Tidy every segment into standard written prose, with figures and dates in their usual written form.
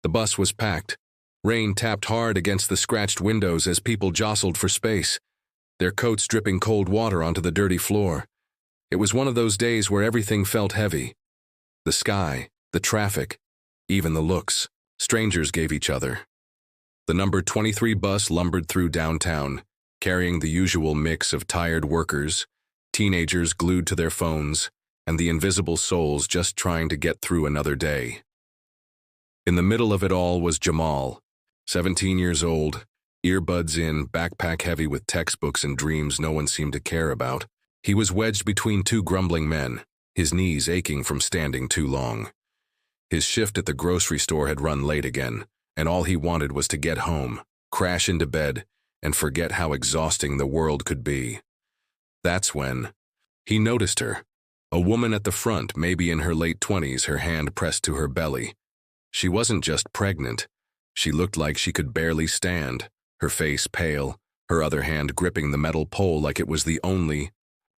The bus was packed. Rain tapped hard against the scratched windows as people jostled for space, their coats dripping cold water onto the dirty floor. It was one of those days where everything felt heavy. The sky, the traffic, even the looks strangers gave each other. The number 23 bus lumbered through downtown, carrying the usual mix of tired workers, teenagers glued to their phones, and the invisible souls just trying to get through another day. In the middle of it all was Jamal, 17 years old, earbuds in, backpack heavy with textbooks and dreams no one seemed to care about. He was wedged between two grumbling men, his knees aching from standing too long. His shift at the grocery store had run late again, and all he wanted was to get home, crash into bed, and forget how exhausting the world could be. That's when he noticed her, a woman at the front, maybe in her late 20s, her hand pressed to her belly. She wasn't just pregnant. She looked like she could barely stand, her face pale, her other hand gripping the metal pole like it was the only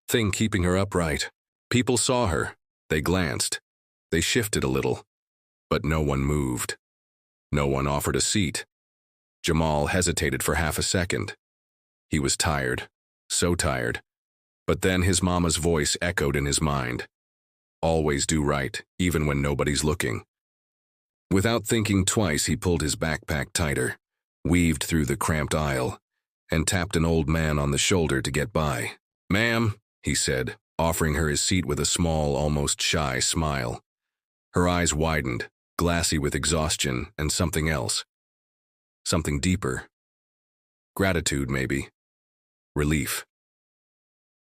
thing keeping her upright. People saw her. They glanced. They shifted a little. But no one moved. No one offered a seat. Jamal hesitated for half a second. He was tired, so tired. But then his mama's voice echoed in his mind. Always do right, even when nobody's looking. Without thinking twice, he pulled his backpack tighter, weaved through the cramped aisle, and tapped an old man on the shoulder to get by. "Ma'am," he said, offering her his seat with a small, almost shy smile. Her eyes widened, glassy with exhaustion and something else. Something deeper. Gratitude, maybe. Relief.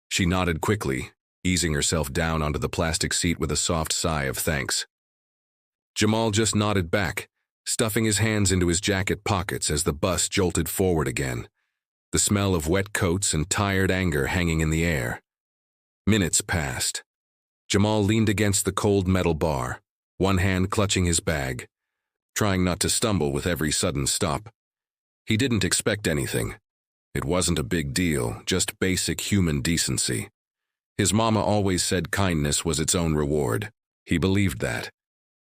She nodded quickly, easing herself down onto the plastic seat with a soft sigh of thanks. Jamal just nodded back, stuffing his hands into his jacket pockets as the bus jolted forward again, the smell of wet coats and tired anger hanging in the air. Minutes passed. Jamal leaned against the cold metal bar, one hand clutching his bag, trying not to stumble with every sudden stop. He didn't expect anything. It wasn't a big deal, just basic human decency. His mama always said kindness was its own reward. He believed that.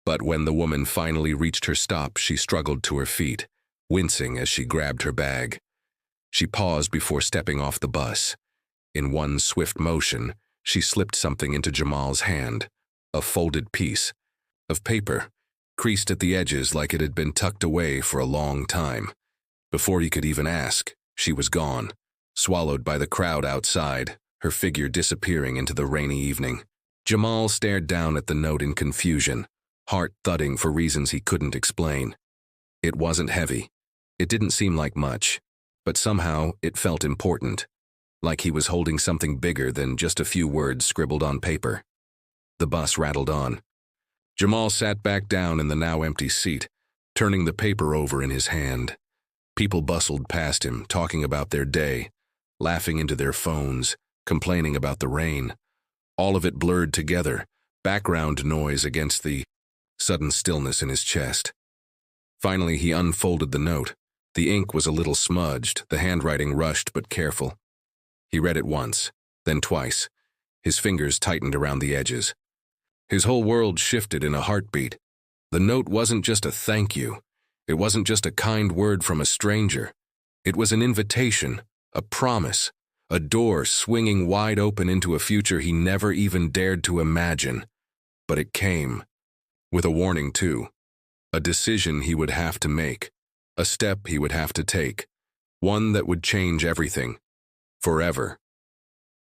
But when the woman finally reached her stop, she struggled to her feet, wincing as she grabbed her bag. She paused before stepping off the bus. In one swift motion, she slipped something into Jamal's hand, a folded piece of paper, creased at the edges like it had been tucked away for a long time. Before he could even ask, she was gone, swallowed by the crowd outside, her figure disappearing into the rainy evening. Jamal stared down at the note in confusion, heart thudding for reasons he couldn't explain. It wasn't heavy. It didn't seem like much, but somehow it felt important, like he was holding something bigger than just a few words scribbled on paper. The bus rattled on. Jamal sat back down in the now empty seat, turning the paper over in his hand. People bustled past him, talking about their day, laughing into their phones, complaining about the rain. All of it blurred together, background noise against the sudden stillness in his chest. Finally, he unfolded the note. The ink was a little smudged, the handwriting rushed but careful. He read it once, then twice. His fingers tightened around the edges. His whole world shifted in a heartbeat. The note wasn't just a thank you. It wasn't just a kind word from a stranger. It was an invitation, a promise, a door swinging wide open into a future he never even dared to imagine. But it came. With a warning, too. A decision he would have to make. A step he would have to take. One that would change everything. Forever.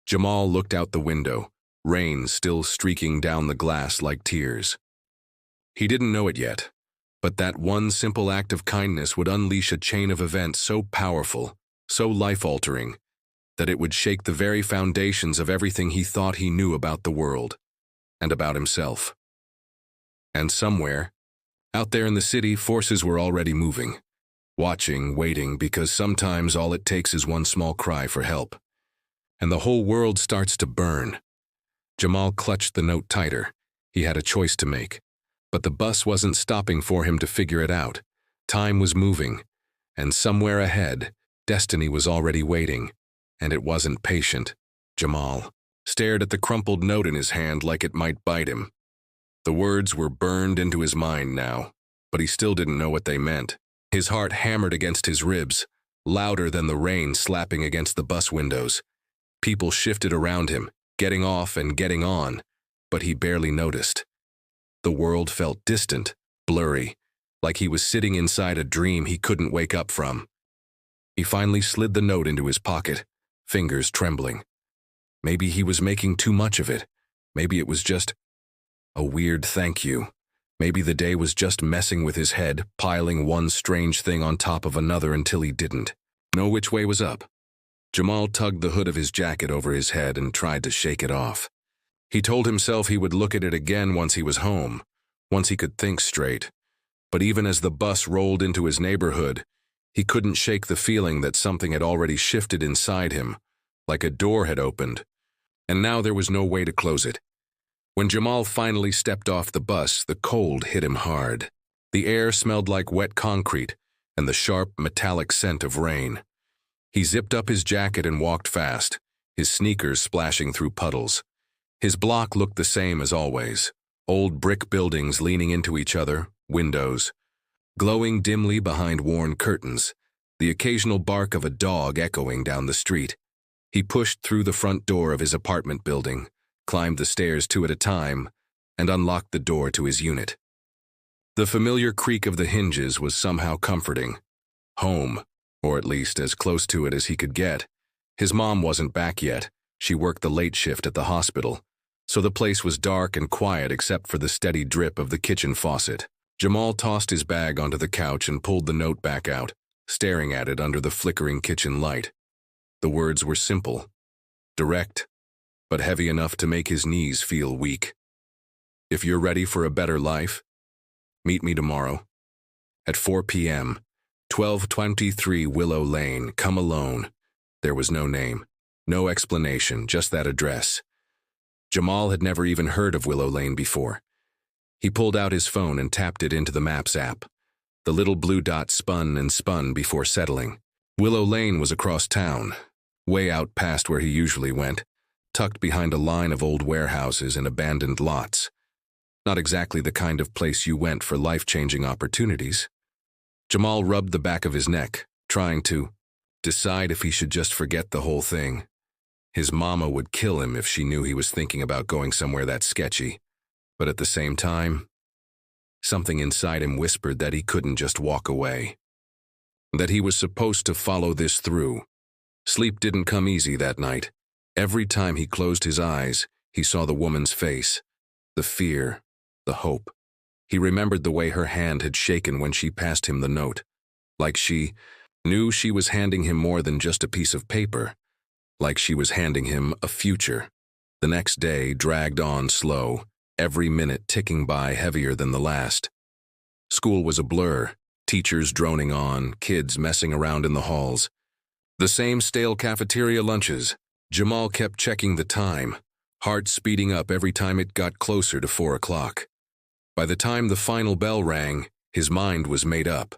Jamal looked out the window, rain still streaking down the glass like tears. He didn't know it yet, but that one simple act of kindness would unleash a chain of events so powerful, so life-altering, that it would shake the very foundations of everything he thought he knew about the world, and about himself. And somewhere, out there in the city, forces were already moving. Watching, waiting, because sometimes all it takes is one small cry for help. And the whole world starts to burn. Jamal clutched the note tighter. He had a choice to make. But the bus wasn't stopping for him to figure it out. Time was moving. And somewhere ahead, destiny was already waiting. And it wasn't patient. Jamal stared at the crumpled note in his hand like it might bite him. The words were burned into his mind now. but he still didn't know what they meant. His heart hammered against his ribs, louder than the rain slapping against the bus windows. People shifted around him, getting off and getting on, but he barely noticed. The world felt distant, blurry, like he was sitting inside a dream he couldn't wake up from. He finally slid the note into his pocket, fingers trembling. Maybe he was making too much of it. Maybe it was just a weird thank you. Maybe the day was just messing with his head, piling one strange thing on top of another until he didn't know which way was up. Jamal tugged the hood of his jacket over his head and tried to shake it off. He told himself he would look at it again once he was home, once he could think straight. But even as the bus rolled into his neighborhood, he couldn't shake the feeling that something had already shifted inside him, like a door had opened, and now there was no way to close it. When Jamal finally stepped off the bus, the cold hit him hard. The air smelled like wet concrete and the sharp, metallic scent of rain. He zipped up his jacket and walked fast, his sneakers splashing through puddles. His block looked the same as always, old brick buildings leaning into each other, windows, glowing dimly behind worn curtains, the occasional bark of a dog echoing down the street. He pushed through the front door of his apartment building, climbed the stairs two at a time, and unlocked the door to his unit. The familiar creak of the hinges was somehow comforting. Home, or at least as close to it as he could get. His mom wasn't back yet. She worked the late shift at the hospital, so the place was dark and quiet except for the steady drip of the kitchen faucet. Jamal tossed his bag onto the couch and pulled the note back out, staring at it under the flickering kitchen light. The words were simple, direct, but heavy enough to make his knees feel weak. If you're ready for a better life, meet me tomorrow. At 4 p.m., 1223 Willow Lane, come alone. There was no name, no explanation, just that address. Jamal had never even heard of Willow Lane before. He pulled out his phone and tapped it into the Maps app. The little blue dot spun and spun before settling. Willow Lane was across town, way out past where he usually went, tucked behind a line of old warehouses and abandoned lots. Not exactly the kind of place you went for life-changing opportunities. Jamal rubbed the back of his neck, trying to decide if he should just forget the whole thing. His mama would kill him if she knew he was thinking about going somewhere that sketchy. But at the same time, something inside him whispered that he couldn't just walk away. That he was supposed to follow this through. Sleep didn't come easy that night. Every time he closed his eyes, he saw the woman's face, the fear, the hope. He remembered the way her hand had shaken when she passed him the note, like she knew she was handing him more than just a piece of paper, like she was handing him a future. The next day dragged on slow, every minute ticking by heavier than the last. School was a blur, teachers droning on, kids messing around in the halls. The same stale cafeteria lunches. Jamal kept checking the time, heart speeding up every time it got closer to 4 o'clock. By the time the final bell rang, his mind was made up.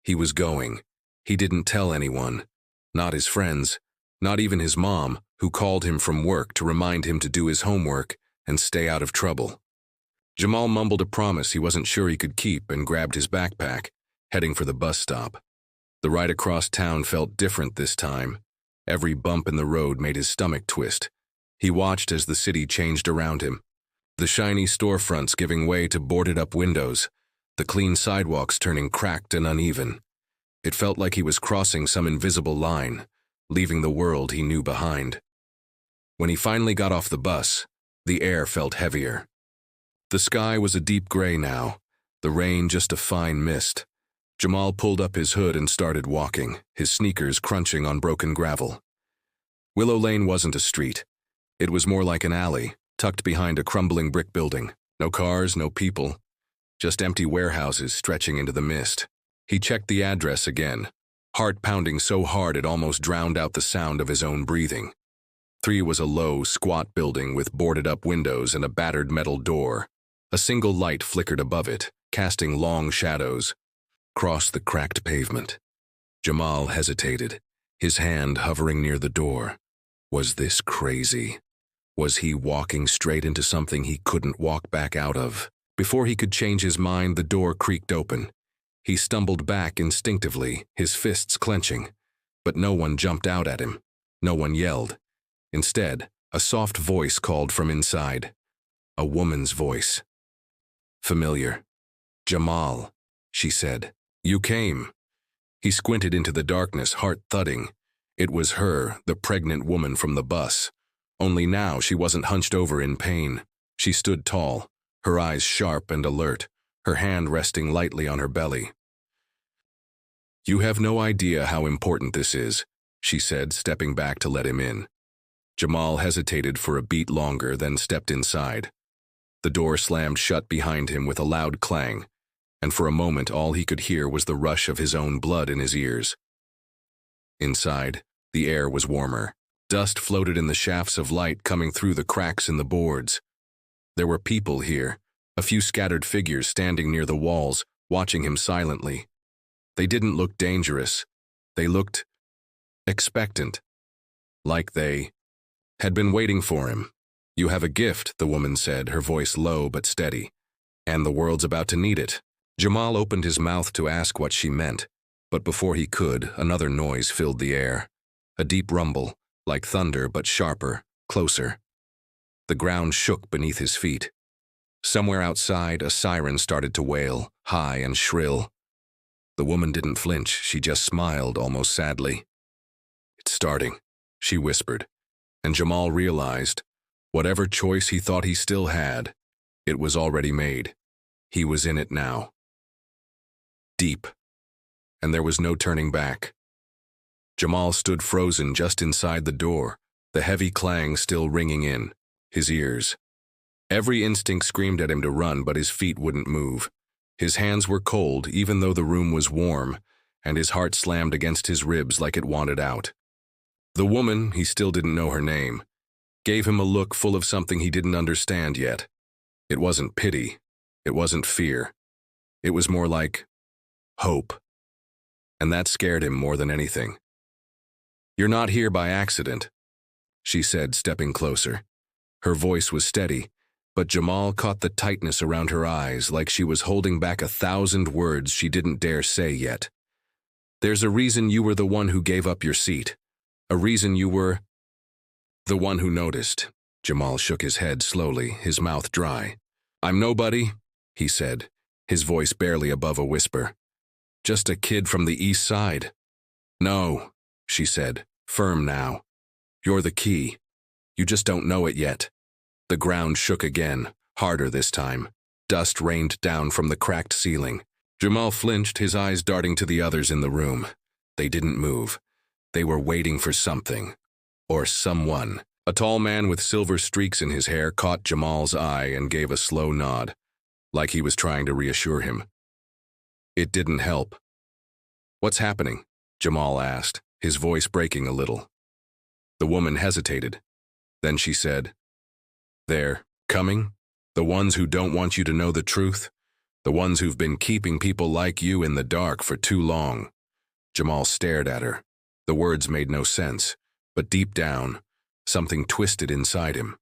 He was going. He didn't tell anyone, not his friends, not even his mom, who called him from work to remind him to do his homework and stay out of trouble. Jamal mumbled a promise he wasn't sure he could keep and grabbed his backpack, heading for the bus stop. The ride across town felt different this time. Every bump in the road made his stomach twist. He watched as the city changed around him. The shiny storefronts giving way to boarded-up windows, the clean sidewalks turning cracked and uneven. It felt like he was crossing some invisible line, leaving the world he knew behind. When he finally got off the bus, the air felt heavier. The sky was a deep gray now, the rain just a fine mist. Jamal pulled up his hood and started walking, his sneakers crunching on broken gravel. Willow Lane wasn't a street. It was more like an alley, tucked behind a crumbling brick building. No cars, no people, just empty warehouses stretching into the mist. He checked the address again, heart pounding so hard it almost drowned out the sound of his own breathing. 3 was a low, squat building with boarded-up windows and a battered metal door. A single light flickered above it, casting long shadows across the cracked pavement. Jamal hesitated, his hand hovering near the door. Was this crazy? Was he walking straight into something he couldn't walk back out of? Before he could change his mind, the door creaked open. He stumbled back instinctively, his fists clenching. But no one jumped out at him. No one yelled. Instead, a soft voice called from inside. A woman's voice. Familiar. "Jamal," she said. "You came." He squinted into the darkness, heart thudding. It was her, the pregnant woman from the bus. Only now she wasn't hunched over in pain. She stood tall, her eyes sharp and alert, her hand resting lightly on her belly. "You have no idea how important this is," she said, stepping back to let him in. Jamal hesitated for a beat longer, then stepped inside. The door slammed shut behind him with a loud clang, and for a moment all he could hear was the rush of his own blood in his ears. Inside, the air was warmer. Dust floated in the shafts of light coming through the cracks in the boards. There were people here, a few scattered figures standing near the walls, watching him silently. They didn't look dangerous. They looked expectant, like they had been waiting for him. "You have a gift," the woman said, her voice low but steady. "And the world's about to need it." Jamal opened his mouth to ask what she meant, but before he could, another noise filled the air. A deep rumble, like thunder but sharper, closer. The ground shook beneath his feet. Somewhere outside, a siren started to wail, high and shrill. The woman didn't flinch, she just smiled almost sadly. "It's starting," she whispered, and Jamal realized, whatever choice he thought he still had, it was already made. He was in it now. Deep. And there was no turning back. Jamal stood frozen just inside the door, the heavy clang still ringing in his ears. Every instinct screamed at him to run, but his feet wouldn't move. His hands were cold, even though the room was warm, and his heart slammed against his ribs like it wanted out. The woman, he still didn't know her name, gave him a look full of something he didn't understand yet. It wasn't pity. It wasn't fear. It was more like hope. And that scared him more than anything. "You're not here by accident," she said, stepping closer. Her voice was steady, but Jamal caught the tightness around her eyes, like she was holding back 1,000 words she didn't dare say yet. "There's a reason you were the one who gave up your seat. A reason you were the one who noticed." Jamal shook his head slowly, his mouth dry. "I'm nobody," he said, his voice barely above a whisper. "Just a kid from the east side." "No," she said, firm now. "You're the key. You just don't know it yet." The ground shook again, harder this time. Dust rained down from the cracked ceiling. Jamal flinched, his eyes darting to the others in the room. They didn't move. They were waiting for something. Or someone. A tall man with silver streaks in his hair caught Jamal's eye and gave a slow nod, like he was trying to reassure him. It didn't help. "What's happening?" Jamal asked, his voice breaking a little. The woman hesitated. Then she said, "They're coming? The ones who don't want you to know the truth? The ones who've been keeping people like you in the dark for too long?" Jamal stared at her. The words made no sense, but deep down, something twisted inside him.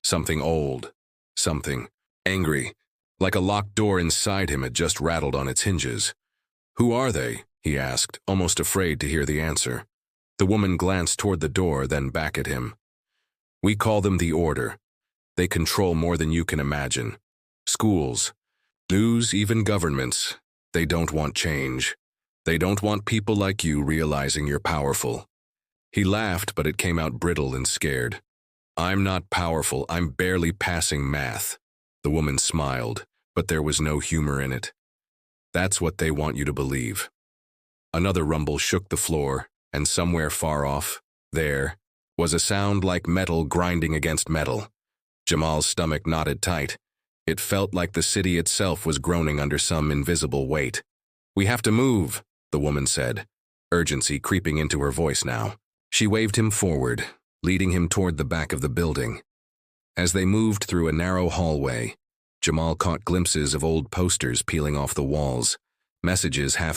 Something old. Something angry. Like a locked door inside him had just rattled on its hinges. "Who are they?" he asked, almost afraid to hear the answer. The woman glanced toward the door, then back at him. "We call them the Order. They control more than you can imagine. Schools, news, even governments. They don't want change. They don't want people like you realizing you're powerful." He laughed, but it came out brittle and scared. "I'm not powerful. I'm barely passing math." The woman smiled, but there was no humor in it. "That's what they want you to believe." Another rumble shook the floor, and somewhere far off, there, was a sound like metal grinding against metal. Jamal's stomach knotted tight. It felt like the city itself was groaning under some invisible weight. "We have to move," the woman said, urgency creeping into her voice now. She waved him forward, leading him toward the back of the building. As they moved through a narrow hallway, Jamal caught glimpses of old posters peeling off the walls, messages half